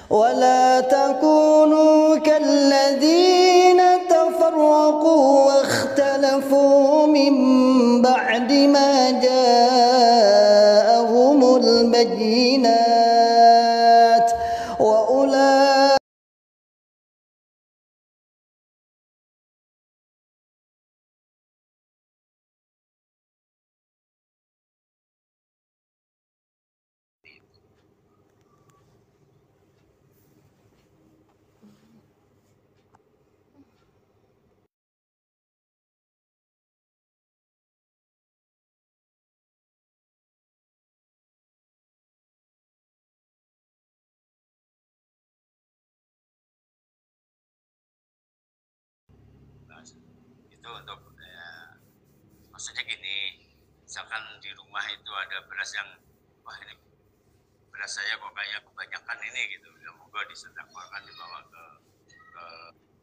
ولا تكونوا كالذين تفرقوا واختلفوا من بعد ما جاءهم البينات وأولئك itu untuk maksudnya gini, misalkan di rumah itu ada beras yang wah ini beras saya kok kayak kebanyakan ini gitu, ya moga disedekahkan dibawa ke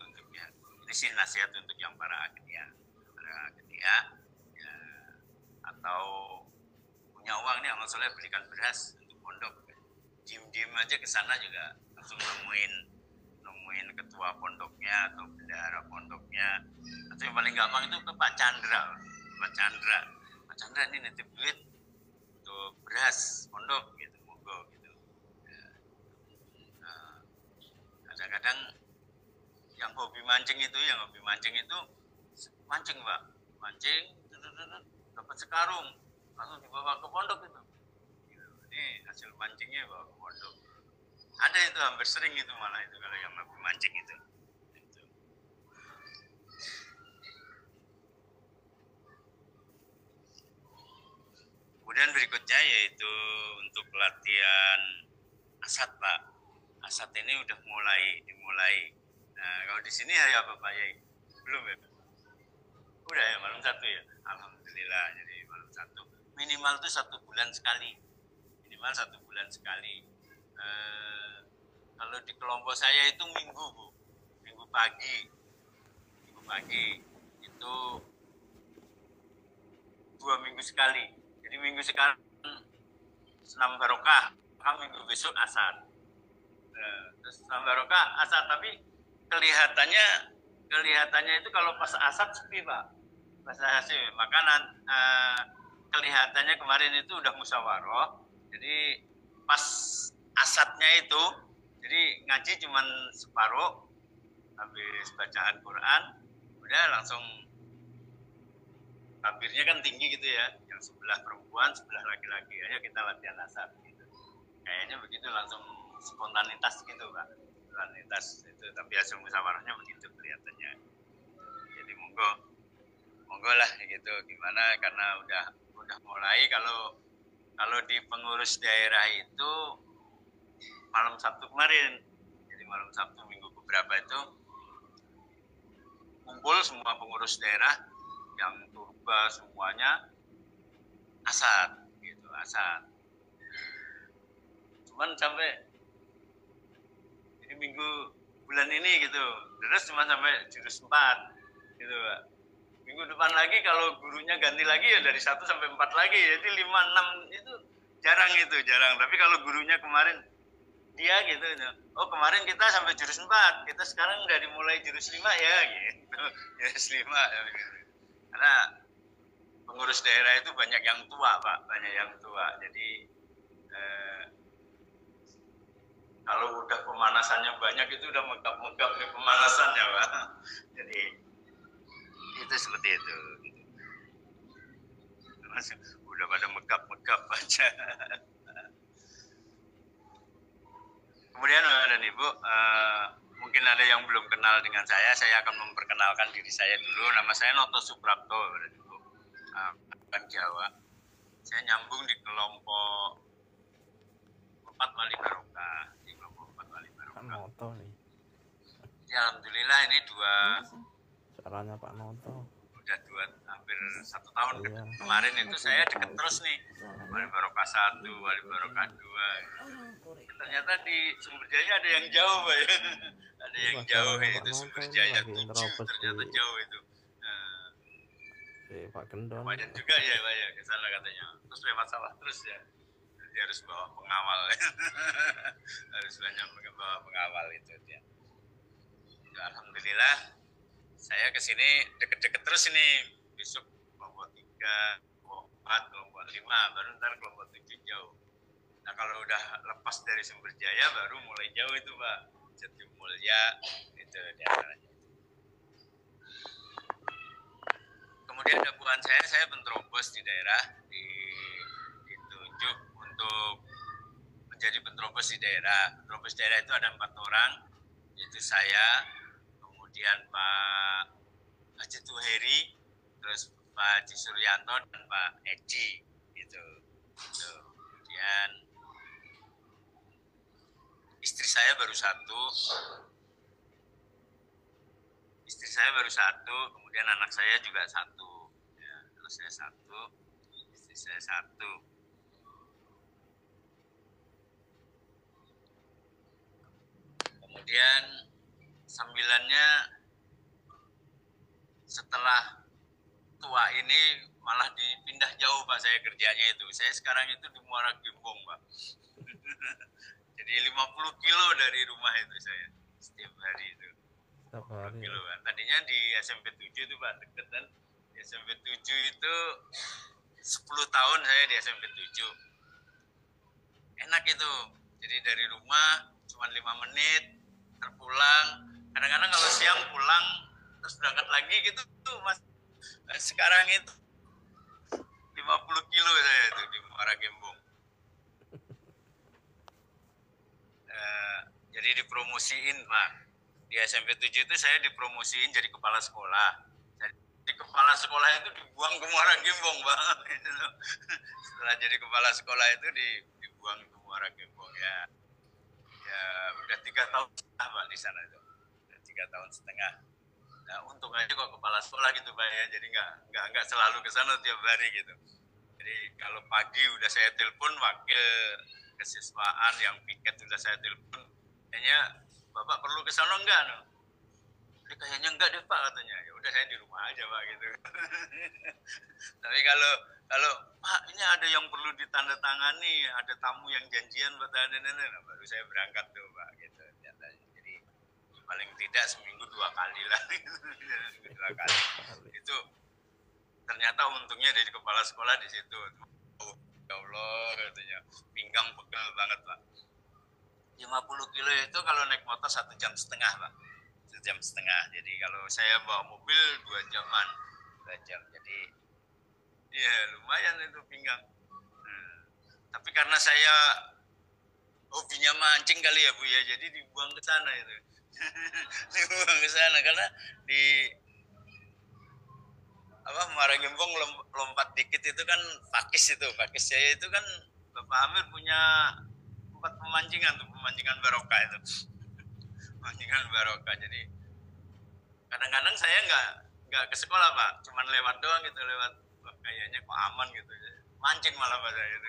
untuknya. Ini sih nasihat untuk yang para akhirnya ya, atau punya uang nih maksudnya belikan beras untuk pondok, diem aja ke sana juga langsung nemuin ketua pondoknya atau bendahara pondoknya, atau yang paling gampang itu ke Pak Chandra ini nitip duit untuk beras pondok gitu, monggo gitu. Kadang-kadang yang hobi mancing itu mancing Pak, dapat sekarung langsung dibawa ke pondok itu. Ini hasil mancingnya bawa ke pondok. Ada itu hampir sering itu malah itu kalau yang hobi mancing itu. Kemudian berikutnya yaitu untuk latihan asat Pak. Asat ini udah dimulai. Nah kalau di sini hari apa Pak Yai? Belum ya? Udah ya malam 1 ya. Alhamdulillah jadi malam 1. Minimal tuh 1 bulan sekali. Kalau di kelompok saya itu minggu pagi itu 2 minggu sekali. Jadi minggu sekarang senam barokah, minggu besok asar. Terus senam barokah asar, tapi kelihatannya itu kalau pas asar sepi Pak. Pas asar maka kelihatannya kemarin itu udah musyawarah. Jadi pas asatnya itu, jadi ngaji cuman separuh, habis bacaan Quran, udah langsung takbirnya kan tinggi gitu ya, yang sebelah perempuan, sebelah laki-laki, ayo kita latihan asar gitu. Kayaknya begitu langsung spontanitas gitu Pak, spontanitas itu, tapi hasil musyawarahnya begitu kelihatannya. Jadi monggo lah gitu, gimana karena udah mulai. Kalau di pengurus daerah itu malam Sabtu kemarin, jadi malam Sabtu minggu beberapa itu kumpul semua pengurus daerah yang turba semuanya asar gitu, asar. Cuman sampai jadi bulan ini gitu, terus cuma sampai jurus 4 gitu Pak. Minggu depan lagi kalau gurunya ganti lagi ya dari 1 sampai 4 lagi, jadi 5, 6 itu jarang. Tapi kalau gurunya kemarin dia gitu, oh kemarin kita sampai jurus 4, kita sekarang udah dimulai jurus 5 ya gitu, jurus 5 gitu. Karena pengurus daerah itu banyak yang tua Pak, jadi kalau udah pemanasannya banyak itu udah megap nih pemanasannya Pak, jadi itu seperti itu. Udah pada megap aja. Kemudian dan Ibu, mungkin ada yang belum kenal dengan saya akan memperkenalkan diri saya dulu. Nama saya Noto Suprapto, Ibu. Orang Jawa. Saya nyambung di kelompok 4 Wali Barokah. Di kelompok 4 Wali Barokah. Pak Noto nih. Ya, alhamdulillah ini caranya Pak Noto. Udah hampir 1 tahun kemarin itu saya deket terus nih. Wali Barokah 1, Wali Barokah 2. Ternyata di Sumberjaya ada yang jauh Pak ya. Ada yang jauh itu Sumberjaya 7, ternyata jauh itu. Pak Gendon. Wajan juga ya Pak ya, ke sana katanya. Terus lewat sawah terus ya. Jadi harus bawa pengawal. Harus banyak bawa Ya, alhamdulillah saya ke sini deket-deket terus ini. Besok kelompok 3, kelompok 4, kelompok 5, baru ntar kelompok 7 jauh. Nah kalau udah lepas dari Sumber Jaya baru mulai jauh itu Pak. Jatimulya itu diantaranya. Kemudian dakwaan saya penerobos di daerah, ditunjuk untuk menjadi penerobos di daerah. Penerobos daerah itu ada 4 orang, yaitu saya, kemudian Pak Haji Tuheri, terus Pak Haji Suryanto dan Pak Edi, gitu. Kemudian istri saya baru satu, kemudian anak saya juga 1, ya, anak saya 1, istri saya 1. Kemudian sambilannya setelah tua ini malah dipindah jauh Pak saya kerjanya itu. Saya sekarang itu di Muara Gembong Pak. Jadi 50 kilo dari rumah itu saya setiap hari itu. 50 kilo kan. Tadinya di SMP 7 itu Pak deket kan. Di SMP 7 itu 10 tahun saya di SMP 7. Enak itu. Jadi dari rumah cuma 5 menit terpulang. Kadang-kadang kalau siang pulang terus berangkat lagi gitu tuh Mas. Nah, sekarang itu 50 kilo saya itu di Muara Gembong. Jadi dipromosiin Pak. Di SMP 7 itu saya dipromosiin jadi kepala sekolah. Jadi kepala sekolah itu dibuang ke Muara Gembong Pak. Setelah jadi kepala sekolah itu dibuang ke Muara Gembong ya. Ya udah 3 tahun setengah Pak di sana itu. Udah 3 tahun setengah. Nah, untung aja kok kepala sekolah gitu Pak ya. Jadi nggak selalu ke sana tiap hari gitu. Jadi kalau pagi udah saya telepon wakil kesiswaan yang piket udah saya telepon, kayaknya Bapak perlu ke sana enggak? No? Jadi kayaknya enggak deh Pak katanya. Ya udah saya di rumah aja Pak gitu. Tapi kalau Pak ini ada yang perlu ditandatangani, ada tamu yang janjian buat nah, baru saya berangkat tuh Pak gitu. Jadi paling tidak seminggu 2 kali lah. 2 kali. Itu ternyata untungnya dari kepala sekolah di situ. Oh, ya Allah katanya, pinggang pegel banget Pak. 50 kilo itu kalau naik motor 1,5 jam Pak. 1,5 jam. Jadi kalau saya bawa mobil 2 jaman. 2 jam. Jadi ya lumayan itu pinggang. Tapi karena saya hobinya mancing kali ya Bu ya, jadi dibuang ke sana itu. Dibuang ke sana karena di Muara Gembong lompat dikit itu kan pakis saya itu kan Bapak Amir punya tempat pemancingan barokah itu. Pemancingan barokah. Jadi kadang-kadang saya nggak ke sekolah Pak, cuman lewat doang gitu, kayaknya kok aman gitu. Mancing malah Pak saya itu.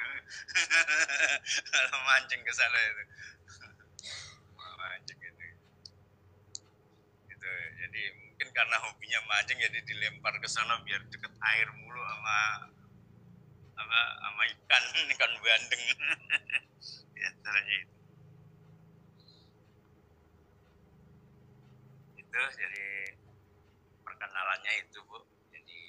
Mancing ke sana itu. Mancing gitu. Gitu. Jadi mungkin karena hobinya mancing jadi dilempar ke sana biar deket air mulu sama ikan bandeng. Ya, caranya itu jadi perkenalannya itu Bu. Jadi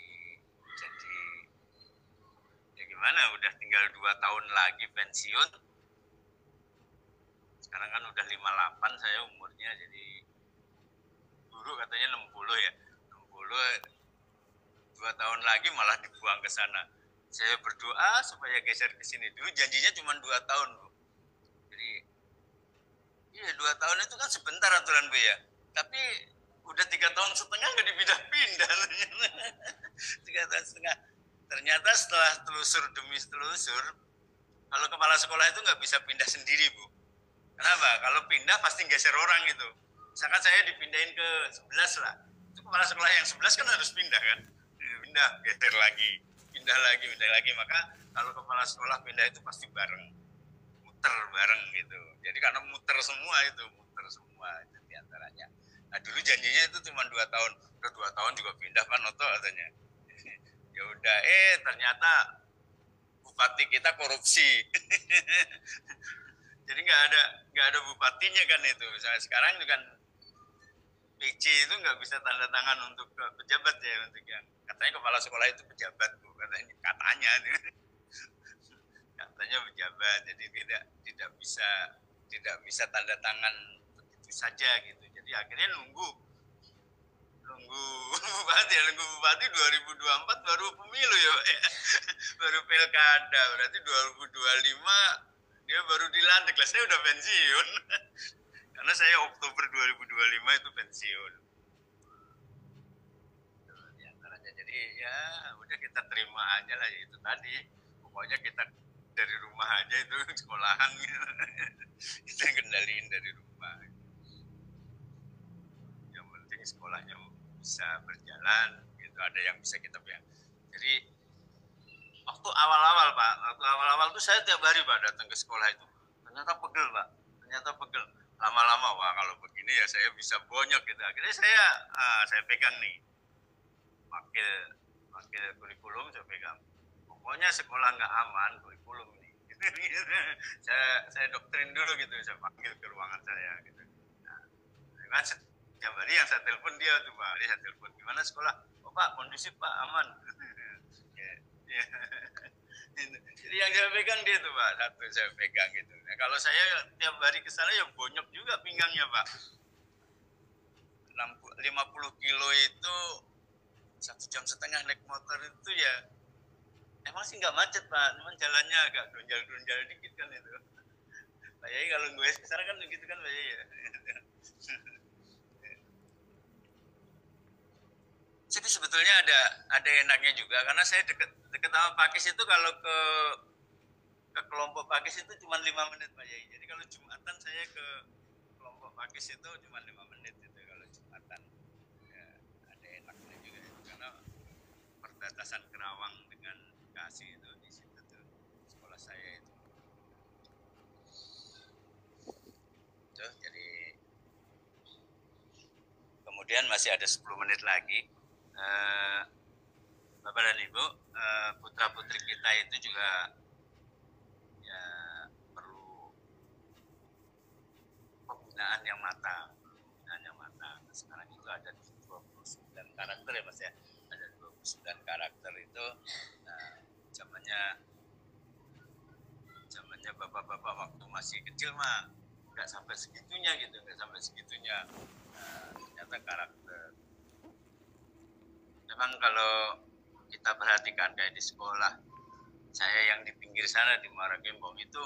ya gimana, udah tinggal 2 tahun lagi pensiun. Sekarang kan udah 58 saya umurnya, jadi guru katanya 60 ya. 60 2 tahun lagi malah dibuang ke sana. Saya berdoa supaya geser ke sini. Dulu janjinya cuma 2 tahun, Bu. Jadi iya 2 tahun itu kan sebentar aturan Bu ya. Tapi udah 3 tahun setengah nggak dipindah-pindah. 3 tahun setengah. Ternyata setelah telusur demi telusur, kalau kepala sekolah itu nggak bisa pindah sendiri Bu. Kenapa? Kalau pindah pasti geser orang gitu. Misalkan saya dipindahin ke 11 lah. Itu kepala sekolah yang 11 kan harus pindah kan. Pindah, geser lagi. Pindah lagi. Maka kalau kepala sekolah pindah itu pasti bareng. Muter bareng gitu. Jadi karena muter semua itu diantaranya. Nah dulu janjinya itu cuma 2 tahun. Udah 2 tahun juga pindah Pak Noto katanya. Ya udah, ternyata bupati kita korupsi. Jadi nggak ada bupatinya kan itu. Misalnya sekarang itu kan PJ itu nggak bisa tanda tangan untuk ke pejabat ya, untuk yang katanya kepala sekolah itu pejabat bu, katanya katanya pejabat, jadi tidak bisa tanda tangan begitu saja gitu. Jadi akhirnya nunggu bupati 2024 baru pemilu ya Pak ya. Baru pilkada, berarti 2025 dia baru dilantik lah. Saya udah pensiun karena saya Oktober 2025 itu pensiun di antaranya. Jadi ya udah kita terima aja lah, itu tadi pokoknya kita dari rumah aja itu sekolahan gitu. Kita kendaliin dari rumah, yang penting sekolahnya bisa berjalan gitu, ada yang bisa kita bilang. Jadi waktu awal-awal tuh saya tiap hari Pak datang ke sekolah itu, ternyata pegel Pak, lama-lama wah kalau begini ya saya bisa bonyok gitu. Akhirnya saya pegang nih wakil kurikulum, saya pegang, pokoknya sekolah nggak aman kurikulum nih. saya doktrin dulu gitu, saya panggil ke ruangan saya gitu. Nah, setiap hari yang saya telepon dia tuh Pak, saya telepon gimana sekolah, oh Pak kondusif Pak, aman. Ya. Jadi yang saya pegang dia tuh Pak, satu saya pegang gitu. Nah, kalau saya tiap hari ke sana ya bonyok juga pinggangnya Pak. 50 kilo itu 1,5 jam naik motor itu ya emang sih nggak macet Pak, cuman jalannya agak donjal dikit kan itu. Pak Yai kalau gue kesana kan begitu kan Pak Yai ya. Jadi sebetulnya ada enaknya juga karena saya deket sama Pakis itu, kalau ke kelompok Pakis itu cuma 5 menit Pak Yai. Jadi kalau Jumatan saya ke kelompok Pakis itu cuma 5 menit itu kalau Jumatan. Ya, ada enaknya juga itu karena perbatasan Kerawang dengan Bekasi itu di situ tuh sekolah saya itu. Tuh, jadi kemudian masih ada 10 menit lagi. Bapak dan Ibu, putra-putri kita itu juga ya perlu pembinaan yang matang. Sekarang itu ada 29 karakter ya Mas ya. Ada 29 karakter itu zamannya bapak-bapak waktu masih kecil mah nggak sampai segitunya gitu, ternyata karakter. Memang kalau kita perhatikan kayak di sekolah saya yang di pinggir sana di Muara Gembong itu,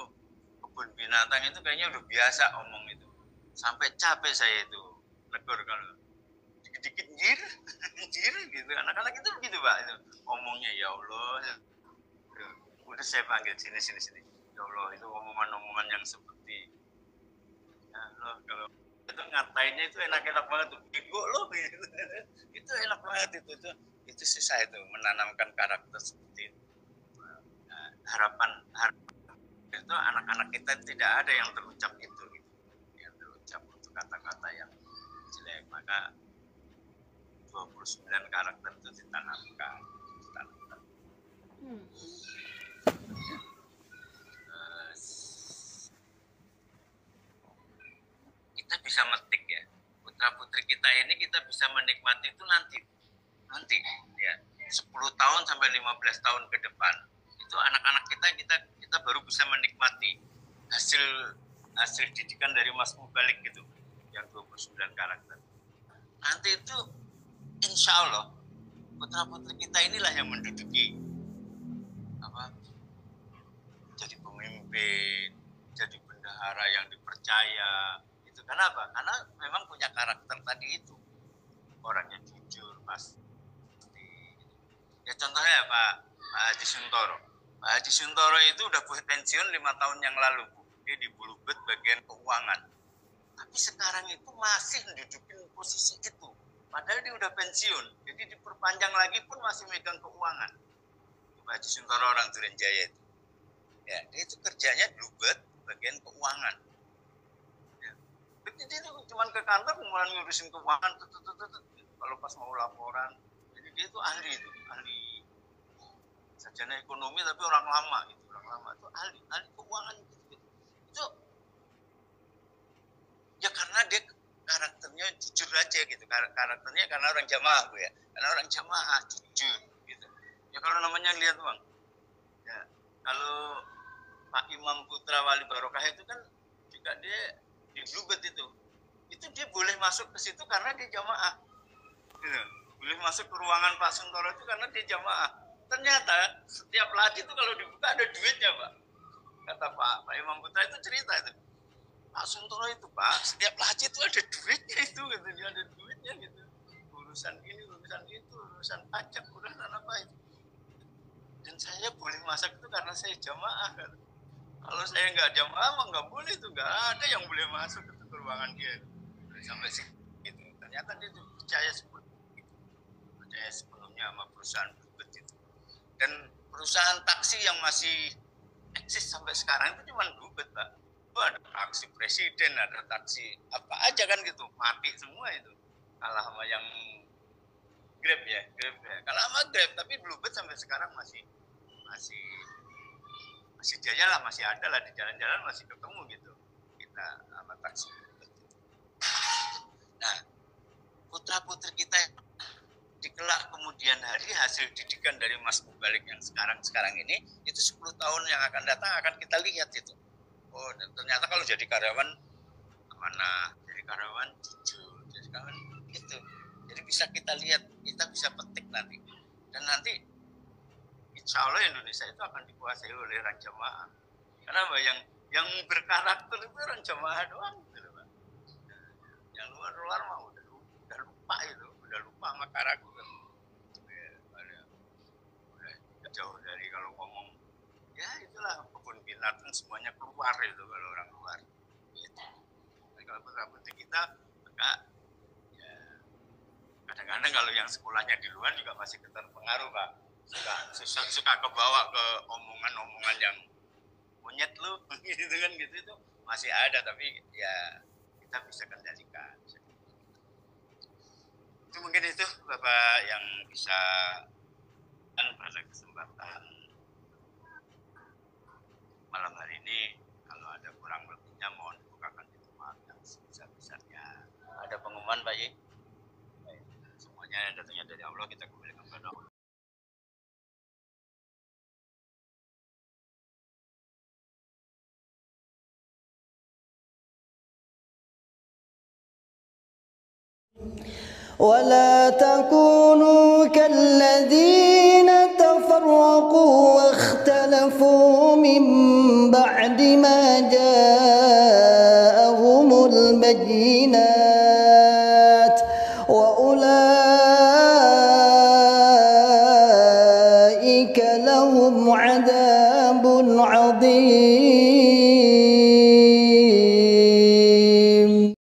kebun binatang itu kayaknya udah biasa omong itu, sampai capek saya itu negor kalau dikit-dikit jir gitu, anak-anak itu begitu Pak, itu omongnya ya Allah, udah saya panggil sini ya Allah, itu omongan yang seperti ya Allah, kalau itu ngatainnya itu enak-enak banget tuh, bego loh gitu. Itu enak banget itu susah itu menanamkan karakter seperti itu. Nah, harapan itu anak-anak kita tidak ada yang terucap itu gitu. Yang terucap untuk kata-kata yang jelek, maka 29 karakter itu ditanamkan. Kita bisa metik ya, putra-putri kita ini kita bisa menikmati itu nanti ya 10 tahun sampai 15 tahun ke depan itu anak-anak kita baru bisa menikmati hasil didikan dari Mas Mubalik gitu yang 29 karakter. Nanti itu insya Allah putra-putri kita inilah yang menduduki jadi pemimpin, jadi bendahara yang dipercaya. Kenapa? Karena memang punya karakter tadi itu, orangnya jujur, pasti. Ya contohnya Pak Haji Suntoro. Pak Haji Suntoro itu udah pensiun 5 tahun yang lalu, Bu. Dia di Bulubet bagian keuangan. Tapi sekarang itu masih menduduki posisi itu. Padahal dia udah pensiun. Jadi diperpanjang lagi pun masih megang keuangan. Pak Haji Suntoro orang Durenjaya itu. Ya, dia itu kerjanya di Bulubet bagian keuangan. Jadi dia cuma ke kantor mulai ngurusin keuangan, kalau pas mau laporan. Jadi dia itu ahli sarjana ekonomi tapi orang lama itu ahli keuangan gitu. Itu ya karena dia karakternya jujur aja aja gitu karakternya, karena orang jamaah Bu ya, karena orang jamaah jujur gitu ya. Kalau namanya lihat Bang ya, kalau Pak Imam Putra Wali Barokah itu kan juga dia di Bluebird itu dia boleh masuk ke situ karena dia jamaah gitu. Boleh masuk ke ruangan Pak Suntoro itu karena dia jamaah. Ternyata setiap laci itu kalau dibuka ada duitnya Pak. Kata Pak Imam Putra itu cerita itu, Pak Suntoro itu Pak, setiap laci itu ada duitnya itu gitu, dia ada duitnya gitu. Urusan ini, urusan itu, urusan pajak, urusan apa itu. Dan saya boleh masak itu karena saya jamaah kan. Kalau saya nggak jamaah mah nggak boleh itu, nggak ada yang boleh masuk ke ruangan dia. Sampai segitu. Ternyata dia percaya sepenuhnya sama perusahaan Bluebird itu. Dan perusahaan taksi yang masih eksis sampai sekarang itu cuma Bluebird Pak. Ada taksi presiden, ada taksi apa aja kan gitu, mati semua itu. Kalah sama yang Grab ya. Kalah sama Grab, tapi Bluebird sampai sekarang masih jaya lah, masih ada lah di jalan-jalan, masih ketemu gitu kita sama taksi. Nah, putra-putri kita di kelak kemudian hari hasil didikan dari Mas Mubalik yang sekarang ini itu 10 tahun yang akan datang akan kita lihat itu. Oh, dan ternyata kalau jadi karyawan amanah, jadi karyawan jujur, jadi karyawan gitu. Jadi bisa kita lihat, kita bisa petik nanti. Dan nanti insya Allah Indonesia itu akan dikuasai oleh orang jamaah. Karena apa? Yang berkarakter itu orang jamaah doang gitu, Pak. Yang luar mah udah lupa itu, udah lupa sama karakter. Udah jauh dari kalau ngomong, ya itulah kebun binatang semuanya keluar itu kalau orang luar. Gitu. Jadi kalau putra-putri kita, maka ya kadang-kadang kalau yang sekolahnya di luar juga masih terpengaruh Pak. Suka kebawa ke omongan-omongan yang monyet lu gitu kan gitu, itu masih ada, tapi ya kita bisa kendalikan. Itu mungkin itu Bapak yang bisa pada kesempatan malam hari ini. Kalau ada kurang lebihnya mohon dibukakan pintu maaf yang sebesar-besarnya. Ada pengumuman Pak Ye? Semuanya datangnya dari Allah, kita kembalikan kepada Allah. ولا تكونوا كالذين تفرقوا واختلفوا من بعد ما جاءهم البينات وأولئك لهم عذاب عظيم.